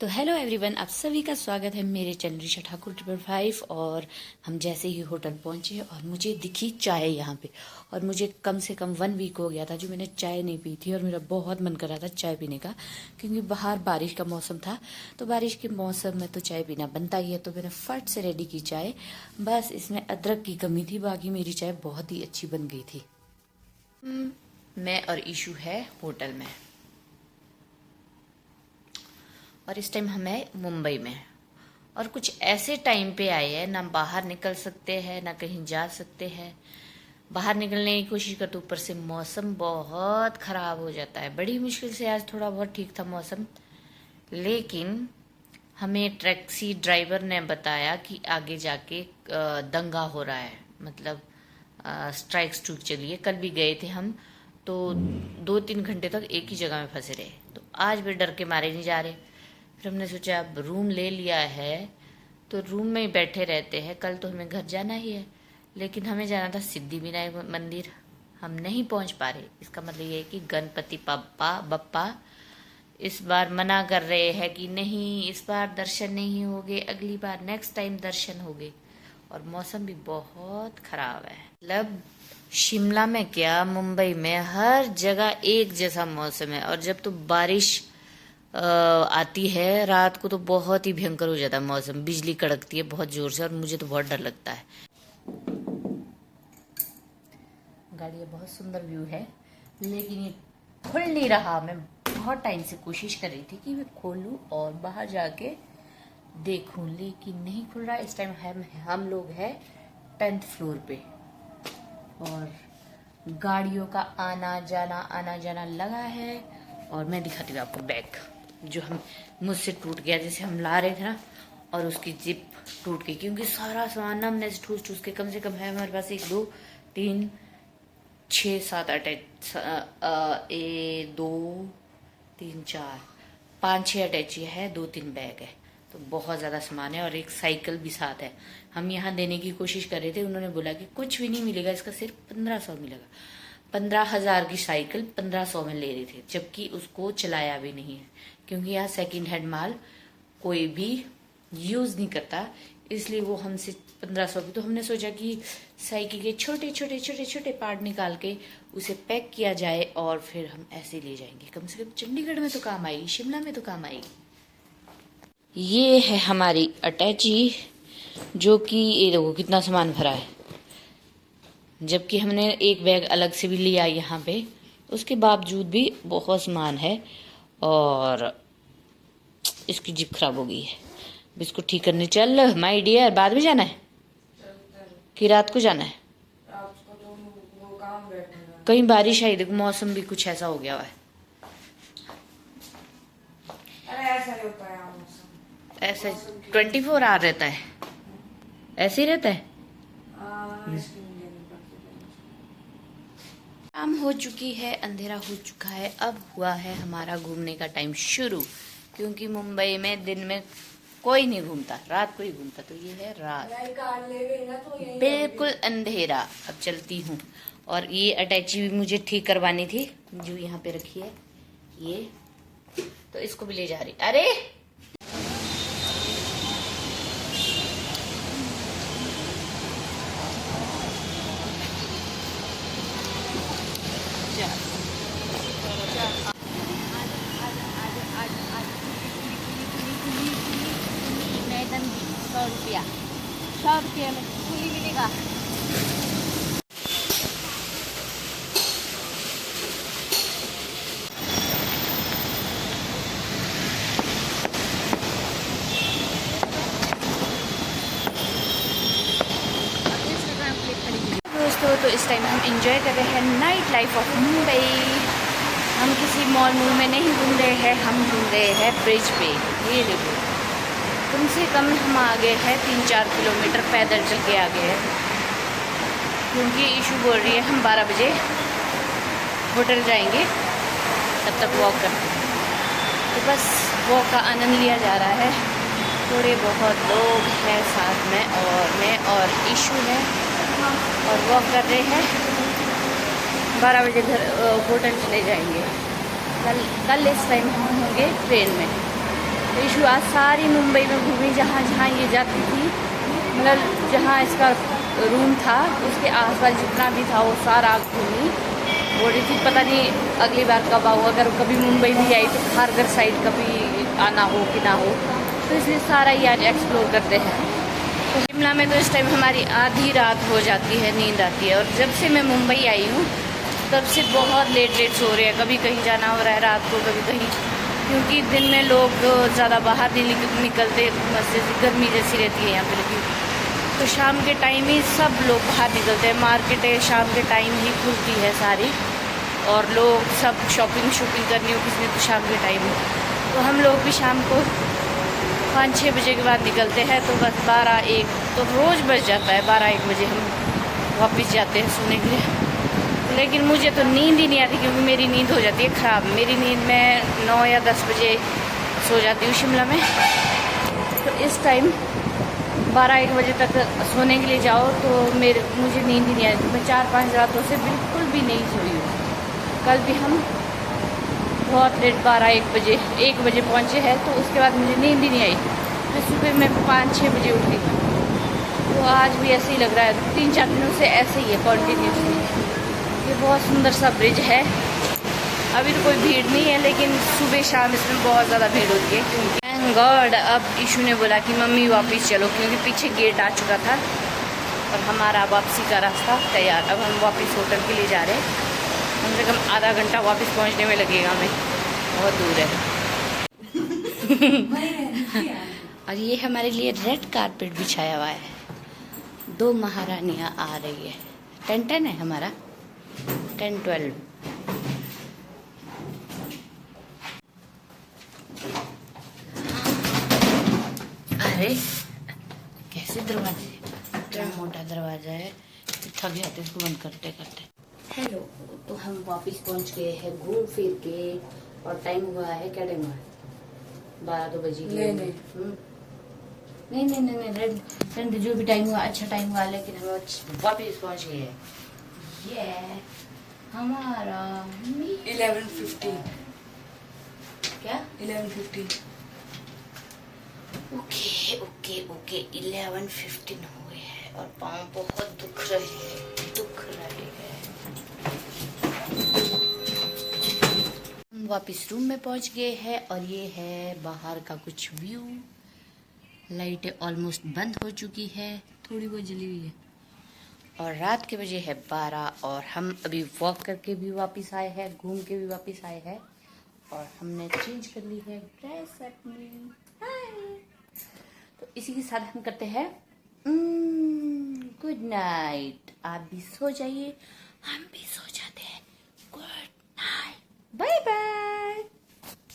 तो hello everyone, आप सभी का स्वागत है मेरे चैनल ऋषा ठाकुर 555। और हम जैसे ही होटल पहुंचे और मुझे दिखी चाय यहाँ पे, और मुझे कम से कम 1 वीक हो गया था जो मैंने चाय नहीं पी थी, और मेरा बहुत मन कर रहा था चाय पीने का, क्योंकि बाहर बारिश का मौसम था। तो बारिश के मौसम में तो चाय पीना बनता ही है। तो मैंने फट से रेडी की चाय, बस इसमें अदरक की कमी थी, बाकी मेरी चाय बहुत ही अच्छी बन गई थी। मैं और ईशू है होटल में, और इस टाइम हम हैं मुंबई में, और कुछ ऐसे टाइम पे आए हैं ना बाहर निकल सकते हैं ना कहीं जा सकते हैं। बाहर निकलने की कोशिश करते, ऊपर से मौसम बहुत ख़राब हो जाता है। बड़ी मुश्किल से आज थोड़ा बहुत ठीक था मौसम, लेकिन हमें टैक्सी ड्राइवर ने बताया कि आगे जाके दंगा हो रहा है, मतलब स्ट्राइक्स टूट चली है। कल भी गए थे हम, तो 2-3 घंटे तक एक ही जगह में फंसे रहे। तो आज भी डर के मारे नहीं जा रहे। फिर हमने सोचा अब रूम ले लिया है तो रूम में ही बैठे रहते हैं। कल तो हमें घर जाना ही है, लेकिन हमें जाना था सिद्धिविनायक मंदिर, हम नहीं पहुंच पा रहे। इसका मतलब ये है कि गणपति बप्पा इस बार मना कर रहे हैं कि नहीं, इस बार दर्शन नहीं होंगे, अगली बार नेक्स्ट टाइम दर्शन होंगे। और मौसम भी बहुत खराब है, मतलब शिमला में क्या, मुंबई में हर जगह एक जैसा मौसम है। और जब तो बारिश आती है रात को तो बहुत ही भयंकर हो जाता है मौसम, बिजली कड़कती है बहुत जोर से, और मुझे तो बहुत डर लगता है। गाड़ी बहुत सुंदर व्यू है, लेकिन ये खुल नहीं रहा। मैं बहुत टाइम से कोशिश कर रही थी कि मैं खोलूं और बाहर जाके देखूं, लेकिन नहीं खुल रहा। इस टाइम हम लोग हैं 10th फ्लोर पे, और गाड़ियों का आना जाना लगा है। और मैं दिखाती हूँ आपको बैग, जो हम मुझसे टूट गया, जैसे हम ला रहे थे ना, और उसकी जिप टूट गई, क्योंकि सारा सामान ना हमने ठूस के, कम से कम है हमारे पास 1 2 3 6 7 8 2 3 4 5 6 अटैची है, 2-3 बैग है। तो बहुत ज़्यादा सामान है, और एक साइकिल भी साथ है। हम यहाँ देने की कोशिश कर रहे थे, उन्होंने बोला कि कुछ भी नहीं मिलेगा, इसका सिर्फ 1500 मिलेगा। 15,000 की साइकिल 1500 में ले रहे थे, जबकि उसको चलाया भी नहीं है, क्योंकि यहाँ सेकंड हैंड माल कोई भी यूज़ नहीं करता, इसलिए वो हमसे 1500 की। तो हमने सोचा कि साइकिल के छोटे पार्ट निकाल के उसे पैक किया जाए, और फिर हम ऐसे ले जाएंगे। कम से कम चंडीगढ़ में तो काम आएगी, शिमला में तो काम आएगी। ये है हमारी अटैची, जो कि ये देखो कितना सामान भरा है, जबकि हमने एक बैग अलग से भी लिया यहाँ पे, उसके बावजूद भी बहुत सामान है। और इसकी जिप खराब हो गई है, इसको ठीक करने चल माय डियर। बाद में जाना है कि रात को जाना है? कहीं बारिश आई, देखो मौसम भी कुछ ऐसा हो गया है। अरे ऐसा ही होता है मौसम, ऐसे 24 आवर रहता है, ऐसे ही रहता है। शाम हो चुकी है, अंधेरा हो चुका है, अब हुआ है हमारा घूमने का टाइम शुरू, क्योंकि मुंबई में दिन में कोई नहीं घूमता, रात को ही घूमता। तो ये है रात, बिल्कुल अंधेरा। अब चलती हूँ, और ये अटैची भी मुझे ठीक करवानी थी, जो यहाँ पे रखी है ये, तो इसको भी ले जा रही। अरे मैडम 100 रुपया में खुली मिलेगा। दोस्तों, तो इस टाइम हम एंजॉय कर रहे हैं नाइट लाइफ ऑफ मुंबई। हम किसी मॉल में नहीं घूम रहे हैं, हम घूम रहे हैं ब्रिज पे। ये देखो, कम से कम हम आ गए हैं 3-4 किलोमीटर पैदल चल के आ गए हैं, क्योंकि इशू बोल रही है हम 12 बजे होटल जाएंगे, तब तक वॉक करते हैं। तो बस वॉक का आनंद लिया जा रहा है। थोड़े बहुत लोग हैं साथ में, और मैं और इशू है, और वॉक कर रहे हैं। 12 बजे होटल चले जाएंगे। कल इस टाइम हम होंगे ट्रेन में। ईशु आज सारी मुंबई में घूमी, जहाँ जहाँ ये जाती थी, मतलब जहाँ इसका रूम था उसके आसपास जितना भी था वो सारा घूमी। बोल रही थी पता नहीं अगली बार कब आओ, अगर कभी मुंबई भी आई तो खारघर साइड कभी आना हो कि ना हो, तो इसलिए सारा ही आज एक्सप्लोर करते हैं। तो शिमला में तो इस टाइम हमारी आधी रात हो जाती है, नींद आती है। और जब से मैं मुंबई आई हूँ तब से बहुत लेट सो रहे हैं, कभी कहीं जाना हो रहा है रात को, कभी कहीं, क्योंकि दिन में लोग ज़्यादा बाहर नहीं निकलते, मस्जिद गर्मी जैसी रहती है यहाँ पे, लेकिन तो शाम के टाइम ही सब लोग बाहर निकलते हैं। मार्केटें शाम के टाइम ही खुलती है सारी, और लोग सब शॉपिंग करनी हो किसी ने तो शाम के टाइम। तो हम लोग भी शाम को 5-6 बजे के बाद निकलते हैं, तो बस 12-1 तो रोज़ बज जाता है, 12-1 बजे हम वापस जाते हैं सोने के लिए। लेकिन मुझे तो नींद ही नहीं आती, क्योंकि मेरी नींद हो जाती है ख़राब। मेरी नींद मैं 9 या 10 बजे सो जाती हूँ शिमला में। तो इस टाइम 12-1 बजे तक सोने के लिए जाओ तो मुझे नींद ही नहीं आती। मैं 4-5 रातों से बिल्कुल भी नहीं सोई हूँ। कल भी हम बहुत लेट 12-1 बजे 1 बजे पहुँचे हैं, तो उसके बाद मुझे नींद ही नहीं आई। फिर सुबह मैं 5-6 बजे उठी। तो आज भी ऐसे ही लग रहा है, 3-4 दिनों से ऐसे ही है कॉन्टीन्यूसली। ये बहुत सुंदर सा ब्रिज है। अभी तो कोई भीड़ नहीं है, लेकिन सुबह शाम इसमें बहुत ज़्यादा भीड़ होती है, क्योंकि थैंक गॉड अब ईशू ने बोला कि मम्मी वापस चलो, क्योंकि पीछे गेट आ चुका था और हमारा वापसी का रास्ता तैयार। अब हम वापस होटल के लिए जा रहे हैं। कम से कम आधा घंटा वापस पहुंचने में लगेगा हमें, बहुत दूर है। और ये हमारे लिए रेड कारपेट बिछाया हुआ है। 2 महारानियाँ आ रही है। 10-10 है हमारा, 10-12। अरे कैसे दरवाजे, इतना मोटा दरवाजा है, थक जाते इसको बंद करते करते। हेलो, तो हम वापस पहुंच गए हैं घूम फिर के, और टाइम हुआ है, क्या टाइम हुआ है? 12 तो बजी गए। नहीं, जो भी टाइम हुआ अच्छा टाइम हुआ, लेकिन हम वापस पहुंच गए हैं। ये हमारा 11:15 क्या 11:15 ओके 11:15 हो गए हैं और पाँव बहुत दुख रहे हैं। हम वापस रूम में पहुंच गए हैं, और ये है बाहर का कुछ व्यू। लाइटें ऑलमोस्ट बंद हो चुकी है, थोड़ी बहुत जली हुई है, और रात के बजे है 12, और हम अभी वॉक करके भी वापस आए हैं, घूम के भी वापस आए हैं, और हमने चेंज कर ली है ड्रेस अपनी। तो इसी के साथ हम करते हैं गुड नाइट। आप भी सो जाइए, हम भी सो जाते हैं।